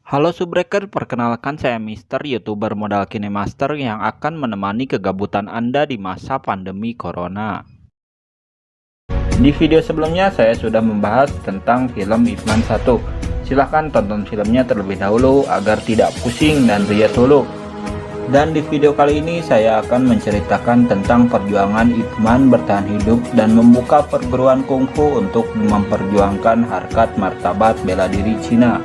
Halo Subbreaker, perkenalkan saya Mister, YouTuber modal KineMaster yang akan menemani kegabutan Anda di masa pandemi Corona. Di video sebelumnya saya sudah membahas tentang film Ip Man 1. Silahkan tonton filmnya terlebih dahulu agar tidak pusing dan riak dulu. Dan di video kali ini saya akan menceritakan tentang perjuangan Ip Man bertahan hidup dan membuka perguruan kungfu untuk memperjuangkan harkat martabat bela diri Cina.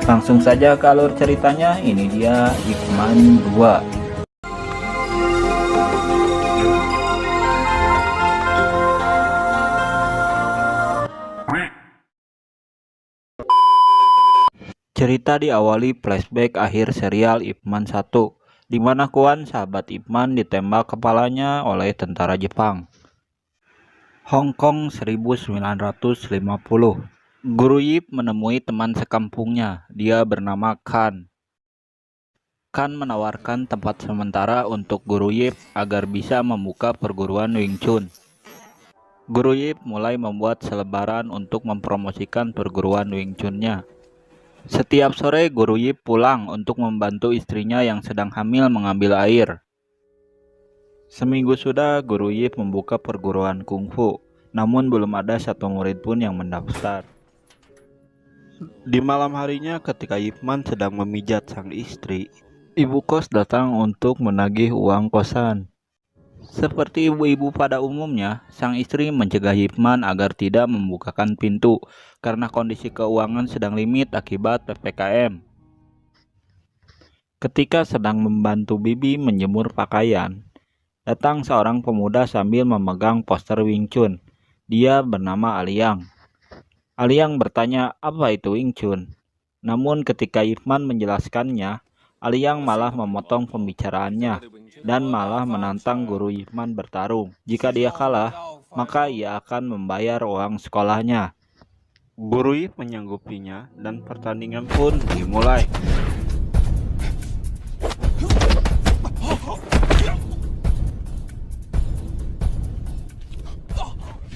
Langsung saja ke alur ceritanya, ini dia Ip Man 2. Cerita diawali flashback akhir serial Ip Man 1, di mana Kuan, sahabat Ip Man, ditembak kepalanya oleh tentara Jepang. Hong Kong 1950. Guru Yip menemui teman sekampungnya, dia bernama Kan. Kan menawarkan tempat sementara untuk Guru Yip agar bisa membuka perguruan Wing Chun. Guru Yip mulai membuat selebaran untuk mempromosikan perguruan Wing Chun-nya. Setiap sore Guru Yip pulang untuk membantu istrinya yang sedang hamil mengambil air. Seminggu sudah Guru Yip membuka perguruan kungfu, namun belum ada satu murid pun yang mendaftar. Di malam harinya ketika Ip Man sedang memijat sang istri, ibu kos datang untuk menagih uang kosan. Seperti ibu-ibu pada umumnya, sang istri mencegah Ip Man agar tidak membukakan pintu karena kondisi keuangan sedang limit akibat PPKM. Ketika sedang membantu bibi menjemur pakaian, datang seorang pemuda sambil memegang poster Wing Chun. Dia bernama Aliang. Aliang bertanya apa itu Wing Chun. Namun ketika Ip Man menjelaskannya, Aliang malah memotong pembicaraannya dan malah menantang Guru Ip Man bertarung. Jika dia kalah, maka ia akan membayar uang sekolahnya. Guru Ip menyanggupinya dan pertandingan pun dimulai.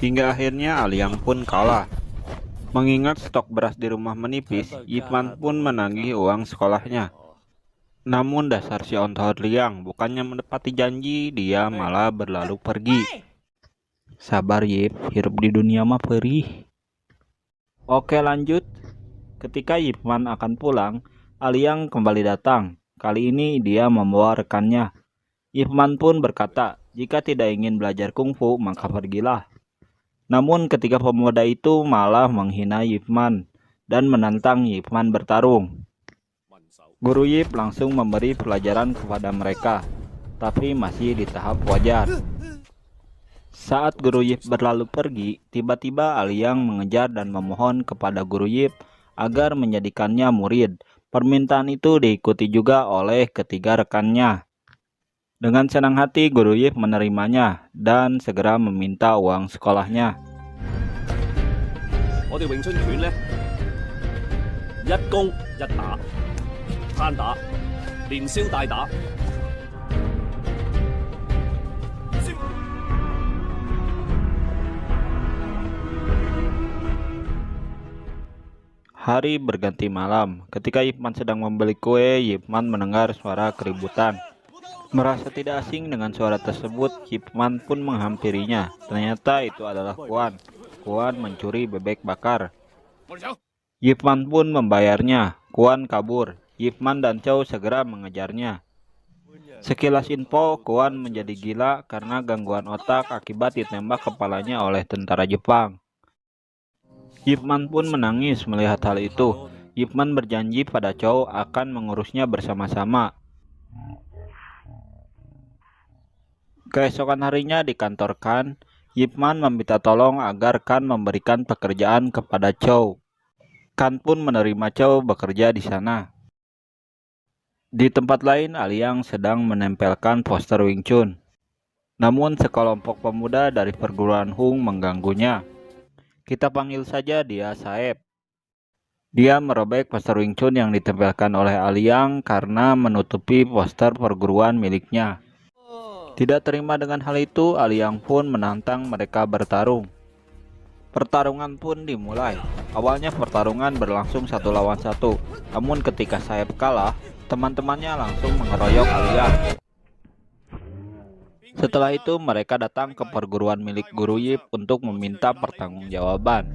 Hingga akhirnya Aliang pun kalah. Mengingat stok beras di rumah menipis, Ip Man pun menagih uang sekolahnya. Namun dasar si ontol Liang, bukannya menepati janji, dia malah berlalu pergi. Sabar Yip, hidup di dunia mah perih. Oke lanjut. Ketika Ip Man akan pulang, Aliang kembali datang. Kali ini dia membawa rekannya. Ip Man pun berkata, jika tidak ingin belajar kungfu maka pergilah. Namun ketika pemuda itu malah menghina Ip Man dan menantang Ip Man bertarung. Guru Yip langsung memberi pelajaran kepada mereka, tapi masih di tahap wajar. Saat Guru Yip berlalu pergi, tiba-tiba Aliang mengejar dan memohon kepada Guru Yip agar menjadikannya murid. Permintaan itu diikuti juga oleh ketiga rekannya. Dengan senang hati Guru Yip menerimanya dan segera meminta uang sekolahnya. Hari berganti malam. Ketika Ip Man sedang membeli kue, Ip Man mendengar suara keributan. Merasa tidak asing dengan suara tersebut, Ip Man pun menghampirinya. Ternyata itu adalah Kuan. Kuan mencuri bebek bakar. Ip Man pun membayarnya. Kuan kabur. Ip Man dan Chow segera mengejarnya. Sekilas info, Kuan menjadi gila karena gangguan otak akibat ditembak kepalanya oleh tentara Jepang. Ip Man pun menangis melihat hal itu. Ip Man berjanji pada Chow akan mengurusnya bersama-sama. Keesokan harinya di kantor Kan, Ip Man meminta tolong agar Kan memberikan pekerjaan kepada Chow. Kan pun menerima Chow bekerja di sana. Di tempat lain, Aliang sedang menempelkan poster Wing Chun. Namun sekelompok pemuda dari perguruan Hung mengganggunya. Kita panggil saja dia Saeb. Dia merobek poster Wing Chun yang ditempelkan oleh Aliang karena menutupi poster perguruan miliknya. Tidak terima dengan hal itu, Aliang pun menantang mereka bertarung. Pertarungan pun dimulai. Awalnya pertarungan berlangsung 1 lawan 1, namun ketika Saeb kalah, teman-temannya langsung mengeroyok Aliang. Setelah itu mereka datang ke perguruan milik Guru Yip untuk meminta pertanggungjawaban.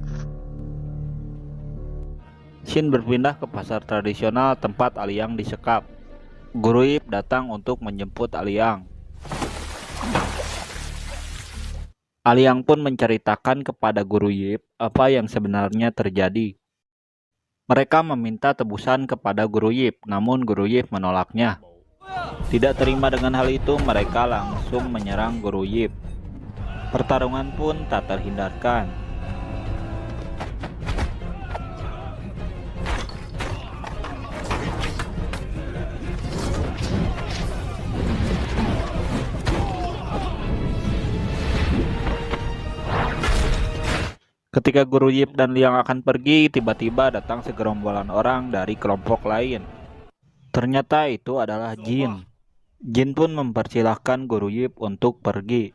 Shin berpindah ke pasar tradisional tempat Aliang disekap. Guru Yip datang untuk menjemput Aliang. Aliang pun menceritakan kepada Guru Yip apa yang sebenarnya terjadi. Mereka meminta tebusan kepada Guru Yip, namun Guru Yip menolaknya. Tidak terima dengan hal itu, mereka langsung menyerang Guru Yip. Pertarungan pun tak terhindarkan. Ketika Guru Yip dan Liang akan pergi, tiba-tiba datang segerombolan orang dari kelompok lain. Ternyata itu adalah Jin. Jin pun mempersilahkan Guru Yip untuk pergi.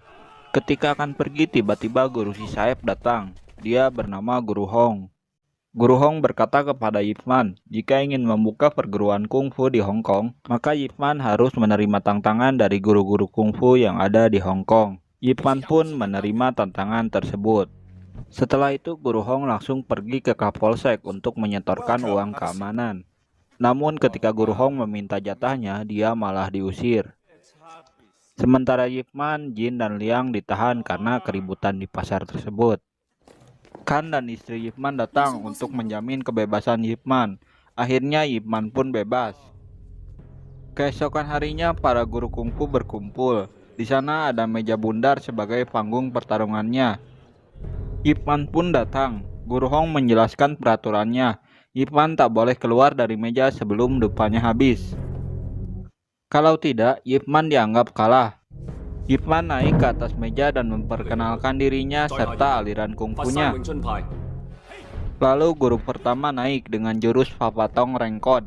Ketika akan pergi, tiba-tiba Guru Si Saeb datang. Dia bernama Guru Hong. Guru Hong berkata kepada Yip Man, jika ingin membuka perguruan kungfu di Hong Kong, maka Yip Man harus menerima tantangan dari guru-guru kungfu yang ada di Hong Kong. Yip Man pun menerima tantangan tersebut. Setelah itu Guru Hong langsung pergi ke Kapolsek untuk menyetorkan uang keamanan. Namun ketika Guru Hong meminta jatahnya, dia malah diusir. Sementara Yip Man, Jin, dan Liang ditahan karena keributan di pasar tersebut. Kan dan istri Yip Man datang untuk menjamin kebebasan Yip Man. Akhirnya Yip Man pun bebas. Keesokan harinya para guru kungfu berkumpul. Di sana ada meja bundar sebagai panggung pertarungannya. Yip Man pun datang. Guru Hong menjelaskan peraturannya. Yip Man tak boleh keluar dari meja sebelum dupanya habis. Kalau tidak, Yip Man dianggap kalah. Yip Man naik ke atas meja dan memperkenalkan dirinya serta aliran kungfunya. Lalu guru pertama naik dengan jurus Papatong Rengkod.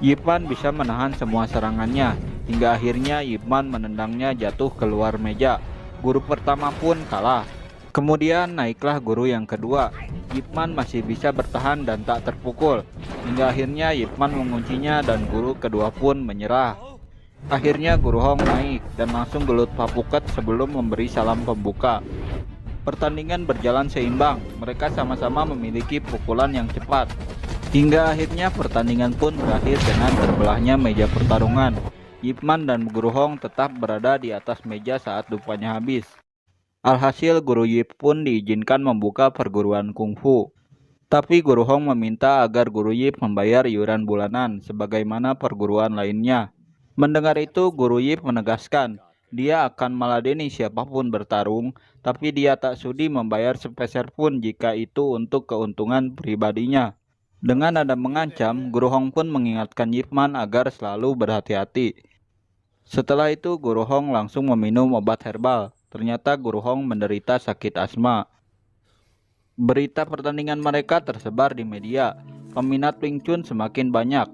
Yip Man bisa menahan semua serangannya, hingga akhirnya Yip Man menendangnya jatuh keluar meja. Guru pertama pun kalah. Kemudian naiklah guru yang kedua. Yip Man masih bisa bertahan dan tak terpukul. Hingga akhirnya Yip Man menguncinya dan guru kedua pun menyerah. Akhirnya Guru Hong naik dan langsung gelut papuket sebelum memberi salam pembuka. Pertandingan berjalan seimbang. Mereka sama-sama memiliki pukulan yang cepat. Hingga akhirnya pertandingan pun berakhir dengan terbelahnya meja pertarungan. Yip Man dan Guru Hong tetap berada di atas meja saat dupanya habis. Alhasil Guru Yip pun diizinkan membuka perguruan kungfu. Tapi Guru Hong meminta agar Guru Yip membayar iuran bulanan sebagaimana perguruan lainnya. Mendengar itu Guru Yip menegaskan dia akan meladeni siapapun bertarung, tapi dia tak sudi membayar sepeser pun jika itu untuk keuntungan pribadinya. Dengan nada mengancam, Guru Hong pun mengingatkan Yip Man agar selalu berhati-hati. Setelah itu Guru Hong langsung meminum obat herbal. Ternyata Guru Hong menderita sakit asma. Berita pertandingan mereka tersebar di media. Peminat Wing Chun semakin banyak.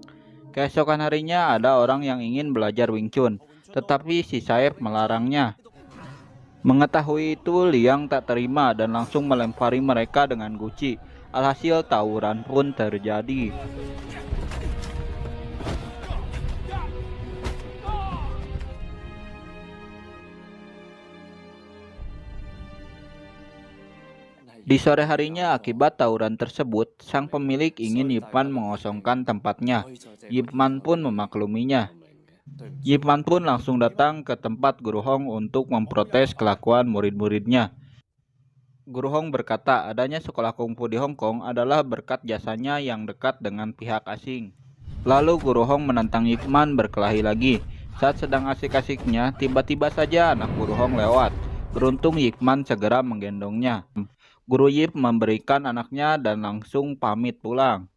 Keesokan harinya ada orang yang ingin belajar Wing Chun, tetapi si Saeb melarangnya. Mengetahui itu, Liang tak terima dan langsung melempari mereka dengan guci. Alhasil tawuran pun terjadi. Di sore harinya akibat tawuran tersebut, sang pemilik ingin Yip Man mengosongkan tempatnya. Yip Man pun memakluminya. Yip Man pun langsung datang ke tempat Guru Hong untuk memprotes kelakuan murid-muridnya. Guru Hong berkata adanya sekolah kungfu di Hong Kong adalah berkat jasanya yang dekat dengan pihak asing. Lalu Guru Hong menantang Yip Man berkelahi lagi. Saat sedang asik-asiknya, tiba-tiba saja anak Guru Hong lewat. Beruntung Yip Man segera menggendongnya. Guru Yip memberikan anaknya dan langsung pamit pulang.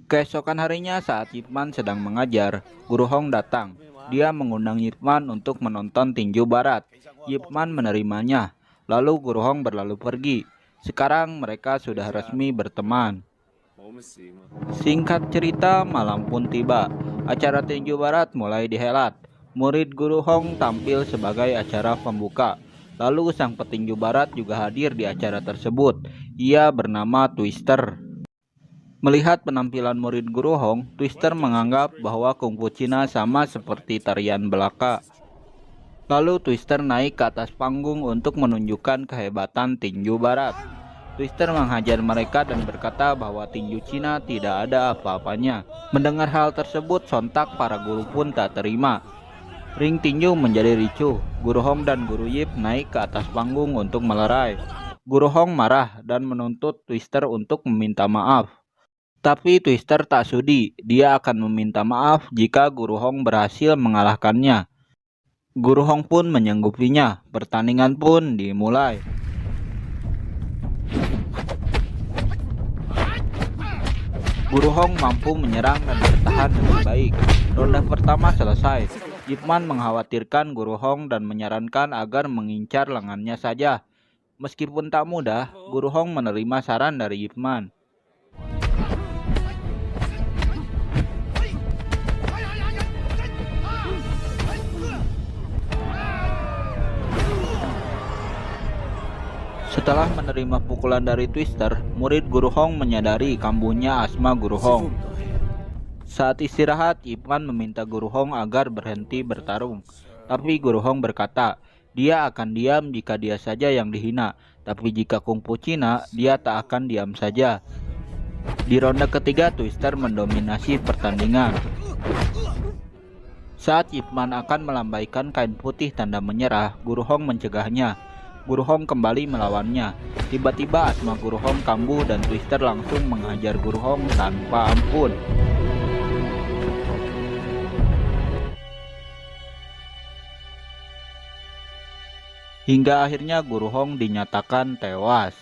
Keesokan harinya saat Yip Man sedang mengajar, Guru Hong datang. Dia mengundang Yip Man untuk menonton tinju barat. Yip Man menerimanya. Lalu Guru Hong berlalu pergi. Sekarang mereka sudah resmi berteman. Singkat cerita, malam pun tiba. Acara tinju barat mulai dihelat. Murid Guru Hong tampil sebagai acara pembuka. Lalu sang petinju barat juga hadir di acara tersebut. Ia bernama Twister. Melihat penampilan murid Guru Hong, Twister menganggap bahwa kungfu Cina sama seperti tarian belaka. Lalu Twister naik ke atas panggung untuk menunjukkan kehebatan tinju barat. Twister menghajar mereka dan berkata bahwa tinju Cina tidak ada apa-apanya. Mendengar hal tersebut, sontak para guru pun tak terima. Ring tinju menjadi ricuh. Guru Hong dan Guru Yip naik ke atas panggung untuk melerai. Guru Hong marah dan menuntut Twister untuk meminta maaf. Tapi Twister tak sudi. Dia akan meminta maaf jika Guru Hong berhasil mengalahkannya. Guru Hong pun menyanggupinya. Pertandingan pun dimulai. Guru Hong mampu menyerang dan bertahan dengan baik. Ronde pertama selesai. Ip Man mengkhawatirkan Guru Hong dan menyarankan agar mengincar lengannya saja. Meskipun tak mudah, Guru Hong menerima saran dari Ip Man. Setelah menerima pukulan dari Twister, murid Guru Hong menyadari kambuhnya asma Guru Hong. Saat istirahat, Ip Man meminta Guru Hong agar berhenti bertarung. Tapi Guru Hong berkata, dia akan diam jika dia saja yang dihina. Tapi jika kungfu Cina, dia tak akan diam saja. Di ronde ketiga, Twister mendominasi pertandingan. Saat Ip Man akan melambaikan kain putih tanda menyerah, Guru Hong mencegahnya. Guru Hong kembali melawannya. Tiba-tiba asma Guru Hong kambuh dan Twister langsung menghajar Guru Hong tanpa ampun. Hingga akhirnya Guru Hong dinyatakan tewas.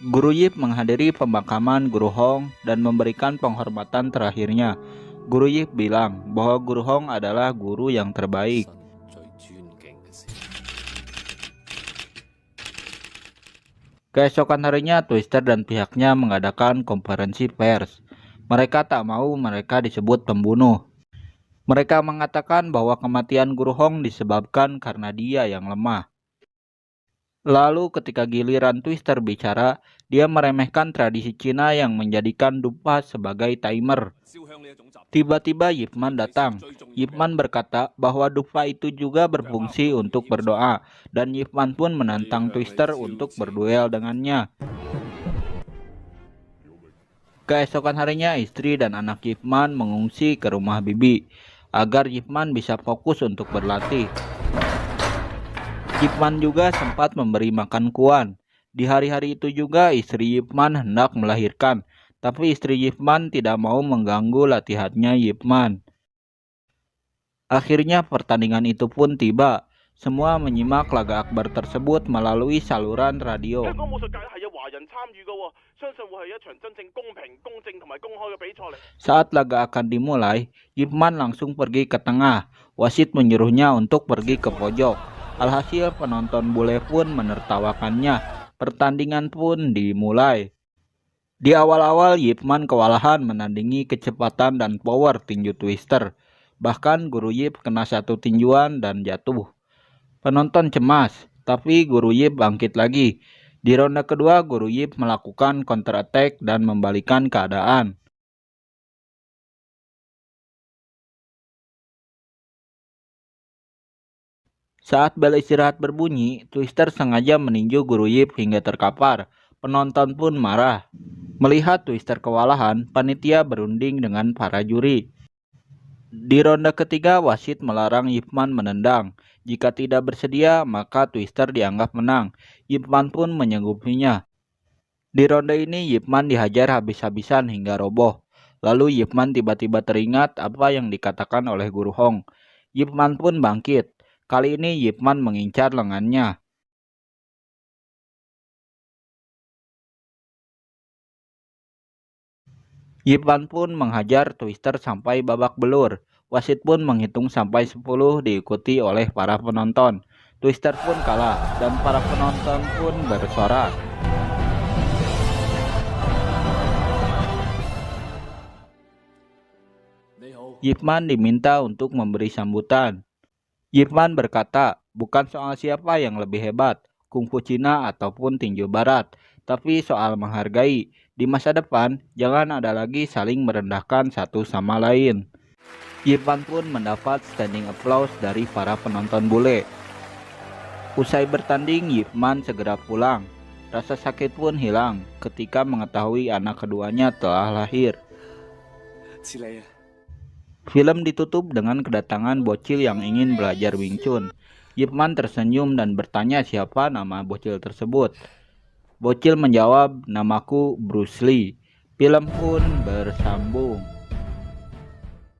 Guru Yip menghadiri pemakaman Guru Hong dan memberikan penghormatan terakhirnya. Guru Yip bilang bahwa Guru Hong adalah guru yang terbaik. Keesokan harinya, Twister dan pihaknya mengadakan konferensi pers. Mereka tak mau mereka disebut pembunuh. Mereka mengatakan bahwa kematian Guru Hong disebabkan karena dia yang lemah. Lalu ketika giliran Twister bicara, dia meremehkan tradisi Cina yang menjadikan dupa sebagai timer. Tiba-tiba Ip Man datang. Ip Man berkata bahwa dupa itu juga berfungsi untuk berdoa, dan Ip Man pun menantang Twister untuk berduel dengannya. Keesokan harinya, istri dan anak Ip Man mengungsi ke rumah bibi, agar Ip Man bisa fokus untuk berlatih. Ip Man juga sempat memberi makan Kuan. Di hari-hari itu juga istri Ip Man hendak melahirkan, tapi istri Ip Man tidak mau mengganggu latihannya Ip Man. Akhirnya pertandingan itu pun tiba. Semua menyimak laga akbar tersebut melalui saluran radio. Saat laga akan dimulai, Ip Man langsung pergi ke tengah. Wasit menyuruhnya untuk pergi ke pojok. Alhasil penonton bule pun menertawakannya. Pertandingan pun dimulai. Di awal-awal Ip Man kewalahan menandingi kecepatan dan power tinju Twister. Bahkan Guru Yip kena satu tinjuan dan jatuh. Penonton cemas, tapi Guru Yip bangkit lagi. Di ronde kedua, Guru Yip melakukan counter attack dan membalikan keadaan. Saat bel istirahat berbunyi, Twister sengaja meninju Guru Yip hingga terkapar. Penonton pun marah. Melihat Twister kewalahan, panitia berunding dengan para juri. Di ronde ketiga, wasit melarang Ip Man menendang. Jika tidak bersedia, maka Twister dianggap menang. Ip Man pun menyanggupinya. Di ronde ini, Ip Man dihajar habis-habisan hingga roboh. Lalu Ip Man tiba-tiba teringat apa yang dikatakan oleh Guru Hong. Ip Man pun bangkit. Kali ini Ip Man mengincar lengannya. Ip Man pun menghajar Twister sampai babak belur. Wasit pun menghitung sampai 10 diikuti oleh para penonton. Twister pun kalah dan para penonton pun bersorak. Ip Man diminta untuk memberi sambutan. Ip Man berkata Bukan soal siapa yang lebih hebat, kungfu Cina ataupun tinju barat, tapi soal menghargai. Di masa depan, jangan ada lagi saling merendahkan satu sama lain. Ip Man pun mendapat standing applause dari para penonton bule. Usai bertanding, Ip Man segera pulang. Rasa sakit pun hilang ketika mengetahui anak keduanya telah lahir. Film ditutup dengan kedatangan bocil yang ingin belajar Wing Chun. Ip Man tersenyum dan bertanya siapa nama bocil tersebut. Bocil menjawab, "Namaku Bruce Lee." Film pun bersambung.